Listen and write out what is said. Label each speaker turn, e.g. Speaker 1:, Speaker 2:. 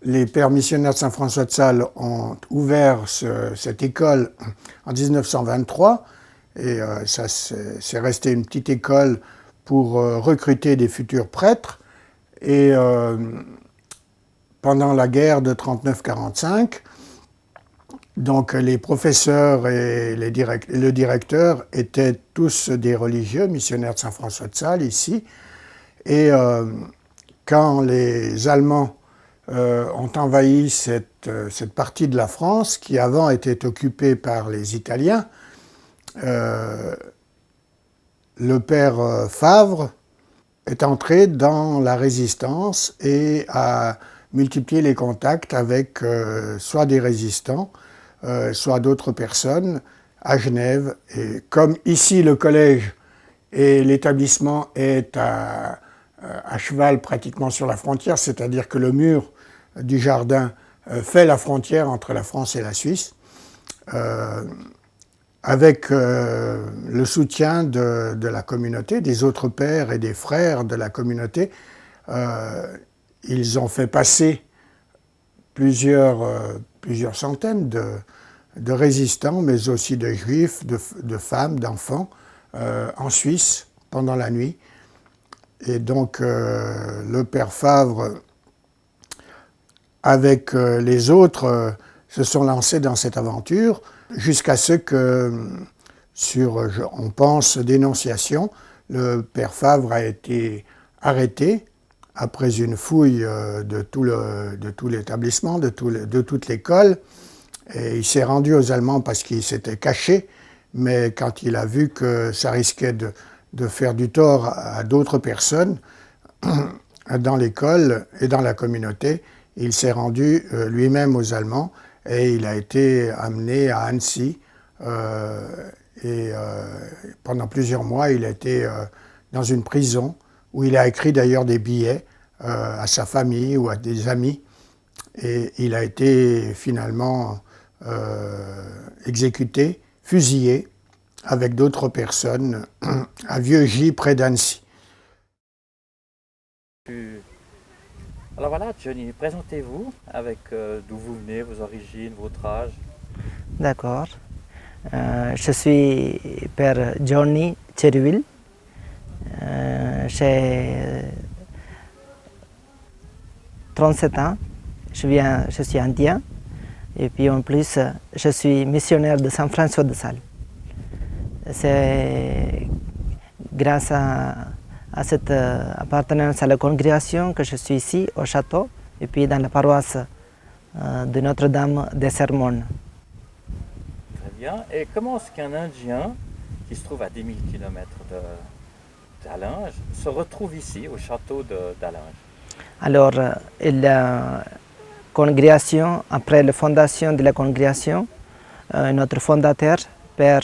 Speaker 1: Les Pères missionnaires de Saint-François de Sales ont ouvert cette école en 1923 et ça c'est resté une petite école pour recruter des futurs prêtres. Et pendant la guerre de 39-45, donc les professeurs et le directeur étaient tous des religieux, missionnaires de Saint-François de Sales ici. Et quand les Allemands ont envahi cette partie de la France qui avant était occupée par les Italiens, le père Favre est entré dans la résistance et a multiplié les contacts avec soit des résistants, soit d'autres personnes à Genève. Et comme ici le collège et l'établissement est à cheval pratiquement sur la frontière, c'est-à-dire que le mur du jardin fait la frontière entre la France et la Suisse, avec le soutien de la communauté, des autres pères et des frères de la communauté, ils ont fait passer plusieurs centaines de résistants, mais aussi de juifs, de femmes, d'enfants, en Suisse pendant la nuit. Et donc le père Favre, avec les autres, se sont lancés dans cette aventure jusqu'à ce que, on pense, dénonciation, le père Favre a été arrêté après une fouille de tout l'établissement, de toute l'école. Et il s'est rendu aux Allemands parce qu'il s'était caché, mais quand il a vu que ça risquait de faire du tort à d'autres personnes dans l'école et dans la communauté, il s'est rendu lui-même aux Allemands et il a été amené à Annecy. Pendant plusieurs mois, il a été dans une prison où il a écrit d'ailleurs des billets à sa famille ou à des amis. Et il a été finalement exécuté, fusillé, avec d'autres personnes à Vieux-Gy, près d'Annecy.
Speaker 2: Alors voilà, Johnny, présentez-vous avec d'où vous venez, vos origines, votre âge.
Speaker 3: D'accord. Je suis père Johnny Cherville. J'ai 37 ans. Je suis indien. Et puis en plus, je suis missionnaire de Saint-François de Sales. C'est grâce à cette appartenance à la congrégation que je suis ici au château et puis dans la paroisse de Notre-Dame des Sermones.
Speaker 2: Très bien. Et comment est-ce qu'un Indien qui se trouve à 10 000 km d'Allinges se retrouve ici au château d'Allinges?
Speaker 3: Alors, la congrégation, après la fondation de la congrégation, notre fondateur, Père